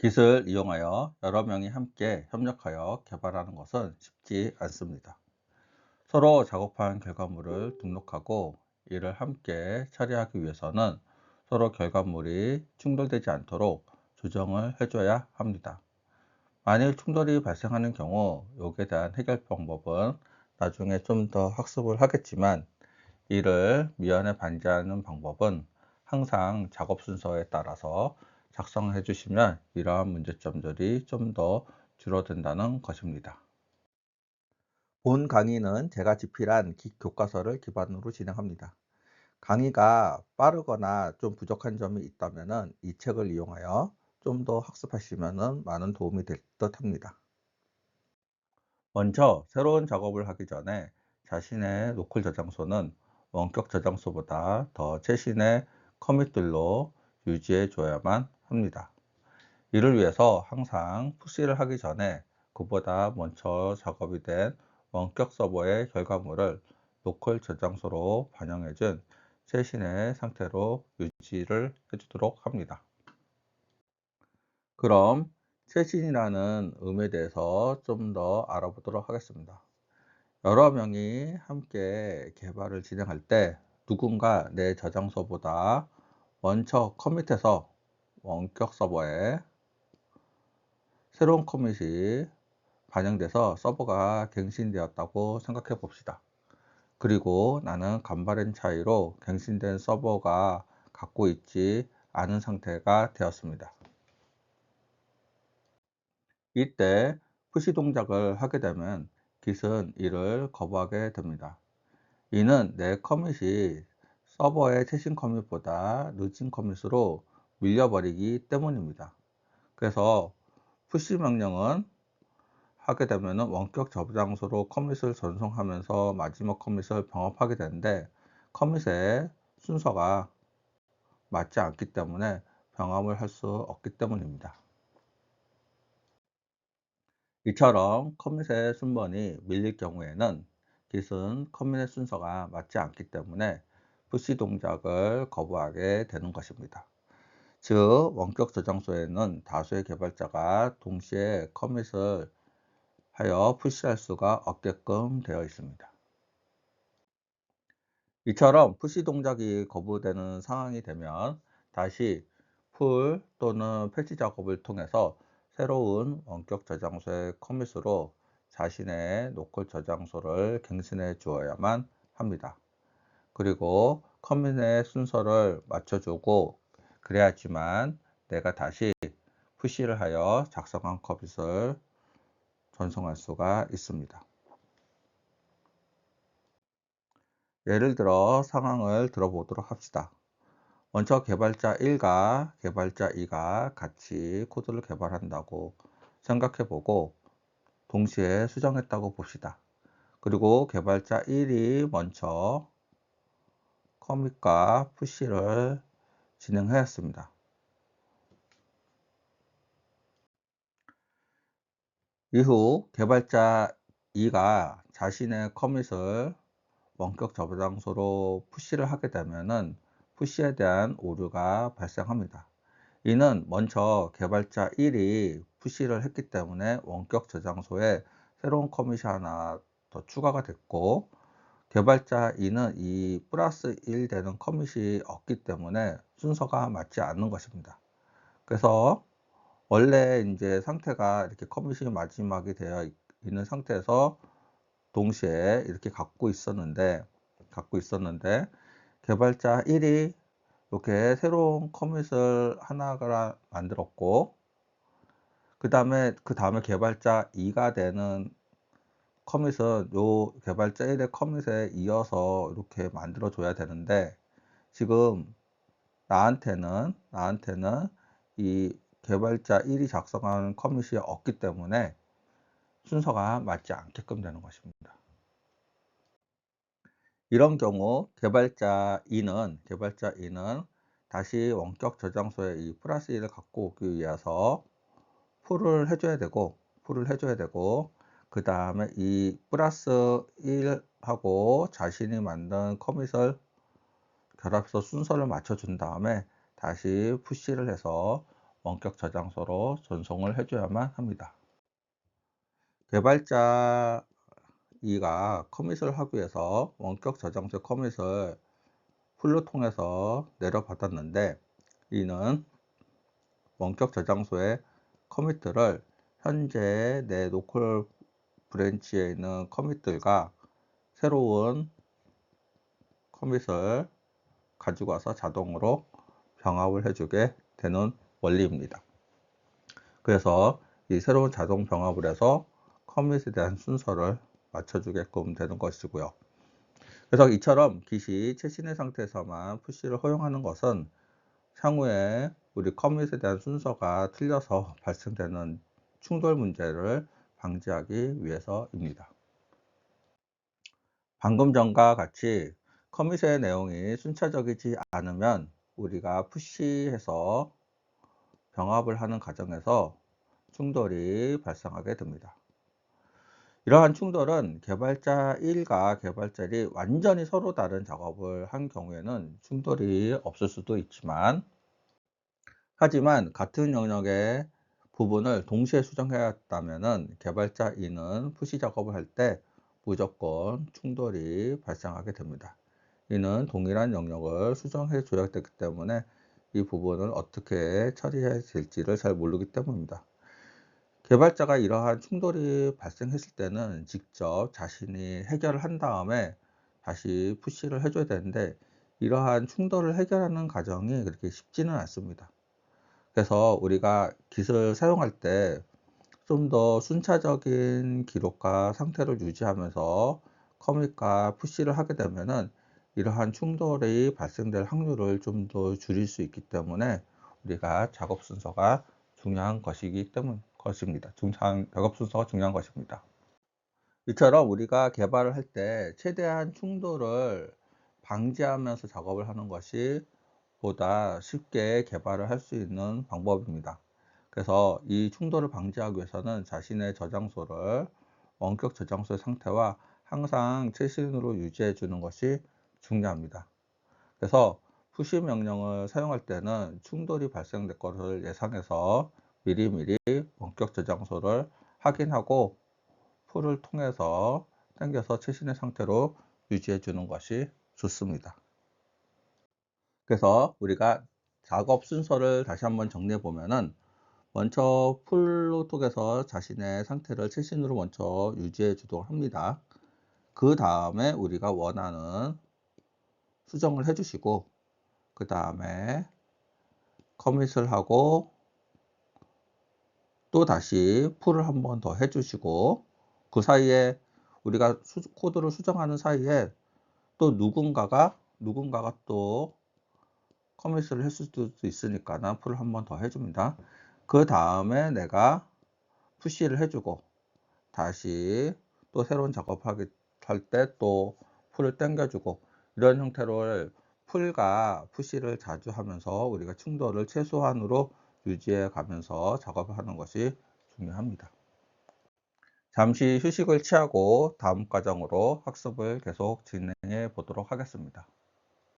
깃을 이용하여 여러 명이 함께 협력하여 개발하는 것은 쉽지 않습니다. 서로 작업한 결과물을 등록하고 이를 함께 처리하기 위해서는 서로 결과물이 충돌되지 않도록 조정을 해줘야 합니다. 만일 충돌이 발생하는 경우 여기에 대한 해결 방법은 나중에 좀 더 학습을 하겠지만, 이를 미연에 방지하는 방법은 항상 작업 순서에 따라서 작성해 주시면 이러한 문제점들이 좀 더 줄어든다는 것입니다. 본 강의는 제가 집필한 교과서를 기반으로 진행합니다. 강의가 빠르거나 좀 부족한 점이 있다면 이 책을 이용하여 좀 더 학습하시면 많은 도움이 될 듯 합니다. 먼저 새로운 작업을 하기 전에 자신의 노클 저장소는 원격 저장소보다 더 최신의 커밋들로 유지해 줘야만 합니다. 이를 위해서 항상 푸시를 하기 전에 그보다 먼저 작업이 된 원격 서버의 결과물을 노클 저장소로 반영해 준 최신의 상태로 유지를 해 주도록 합니다. 그럼 최신이라는 의미에 대해서 좀 더 알아보도록 하겠습니다. 여러 명이 함께 개발을 진행할 때 누군가 내 저장소보다 먼저 커밋해서 원격 서버에 새로운 커밋이 반영돼서 서버가 갱신되었다고 생각해 봅시다. 그리고 나는 간발의 차이로 갱신된 서버가 갖고 있지 않은 상태가 되었습니다. 이때 푸시 동작을 하게 되면 Git은 이를 거부하게 됩니다. 이는 내 커밋이 서버의 최신 커밋보다 늦은 커밋으로 밀려버리기 때문입니다. 그래서 푸시 명령은 하게 되면 원격 저장소로 커밋을 전송하면서 마지막 커밋을 병합하게 되는데, 커밋의 순서가 맞지 않기 때문에 병합을 할 수 없기 때문입니다. 이처럼 커밋의 순번이 밀릴 경우에는 Git은 커밋의 순서가 맞지 않기 때문에 푸시 동작을 거부하게 되는 것입니다. 즉, 원격 저장소에는 다수의 개발자가 동시에 커밋을 하여 푸시할 수가 없게끔 되어 있습니다. 이처럼 푸시 동작이 거부되는 상황이 되면 다시 풀 또는 패치 작업을 통해서 새로운 원격 저장소의 커밋으로 자신의 로컬 저장소를 갱신해 주어야만 합니다. 그리고 커밋의 순서를 맞춰주고 그래야지만 내가 다시 푸시를 하여 작성한 커밋을 전송할 수가 있습니다. 예를 들어 상황을 들어보도록 합시다. 먼저 개발자 1과 개발자 2가 같이 코드를 개발한다고 생각해 보고 동시에 수정했다고 봅시다. 그리고 개발자 1이 먼저 커밋과 푸시를 진행하였습니다. 이후 개발자 2가 자신의 커밋을 원격 저장소로 푸시를 하게 되면은 푸시에 대한 오류가 발생합니다. 이는 먼저 개발자 1이 푸시를 했기 때문에 원격 저장소에 새로운 커밋이 하나 더 추가가 됐고, 개발자 2는 이 플러스 1 되는 커밋이 없기 때문에 순서가 맞지 않는 것입니다. 그래서 원래 이제 상태가 이렇게 커밋이 마지막이 되어 있는 상태에서 동시에 이렇게 갖고 있었는데 개발자 1이 이렇게 새로운 커밋을 하나가 만들었고, 그 다음에 개발자 2가 되는 커밋은 요 개발자 1의 커밋에 이어서 이렇게 만들어 줘야 되는데, 지금 나한테는 이 개발자 1이 작성한 커밋이 없기 때문에 순서가 맞지 않게끔 되는 것입니다. 이런 경우 개발자 2는 다시 원격 저장소에 이 플러스 1을 갖고 오기 위해서 풀을 해줘야 되고 그 다음에 이 플러스 1하고 자신이 만든 커밋을 결합해서 순서를 맞춰준 다음에 다시 푸시를 해서 원격 저장소로 전송을 해줘야만 합니다. 개발자 2가 커밋을 하기 위해서 원격 저장소 커밋을 풀로 통해서 내려받았는데, 이는 원격 저장소의 커밋들을 현재 내 로컬 브랜치에 있는 커밋들과 새로운 커밋을 가지고 와서 자동으로 병합을 해주게 되는 원리입니다. 그래서 이 새로운 자동 병합을 해서 커밋에 대한 순서를 맞춰주게끔 되는 것이고요. 그래서 이처럼 깃이 최신의 상태에서만 푸시를 허용하는 것은 향후에 우리 커밋에 대한 순서가 틀려서 발생되는 충돌 문제를 방지하기 위해서입니다. 방금 전과 같이 커밋의 내용이 순차적이지 않으면 우리가 푸시해서 병합을 하는 과정에서 충돌이 발생하게 됩니다. 이러한 충돌은 개발자 1과 개발자 2이 완전히 서로 다른 작업을 한 경우에는 충돌이 없을 수도 있지만, 하지만 같은 영역의 부분을 동시에 수정해야 했다면 개발자 2는 푸시 작업을 할 때 무조건 충돌이 발생하게 됩니다. 이는 동일한 영역을 수정해 줘야 되기 때문에 이 부분을 어떻게 처리해야 될지를 잘 모르기 때문입니다. 개발자가 이러한 충돌이 발생했을 때는 직접 자신이 해결을 한 다음에 다시 푸시를 해줘야 되는데, 이러한 충돌을 해결하는 과정이 그렇게 쉽지는 않습니다. 그래서 우리가 깃을 사용할 때 좀 더 순차적인 기록과 상태를 유지하면서 커밋과 푸시를 하게 되면은 이러한 충돌이 발생될 확률을 좀 더 줄일 수 있기 때문에 우리가 작업 순서가 중요한 것입니다. 작업 순서가 중요한 것입니다. 이처럼 우리가 개발을 할 때 최대한 충돌을 방지하면서 작업을 하는 것이 보다 쉽게 개발을 할 수 있는 방법입니다. 그래서 이 충돌을 방지하기 위해서는 자신의 저장소를 원격 저장소의 상태와 항상 최신으로 유지해 주는 것이 중요합니다. 그래서 푸시 명령을 사용할 때는 충돌이 발생될 것을 예상해서 미리미리 원격 저장소를 확인하고 풀을 통해서 당겨서 최신의 상태로 유지해 주는 것이 좋습니다. 그래서 우리가 작업 순서를 다시 한번 정리해 보면은, 먼저 풀로 통해서 자신의 상태를 최신으로 먼저 유지해 주도록 합니다. 그 다음에 우리가 원하는 수정을 해 주시고, 그 다음에 커밋을 하고 또 다시 풀을 한 번 더 해 주시고, 그 사이에 우리가 코드를 수정하는 사이에 또 누군가가 또 커밋을 했을 수도 있으니까 풀을 한 번 더 해줍니다. 그 다음에 내가 푸시를 해주고 다시 또 새로운 작업하기 할 때 또 풀을 당겨주고, 이런 형태로 풀과 푸시를 자주 하면서 우리가 충돌을 최소한으로 유지해 가면서 작업을 하는 것이 중요합니다. 잠시 휴식을 취하고 다음 과정으로 학습을 계속 진행해 보도록 하겠습니다.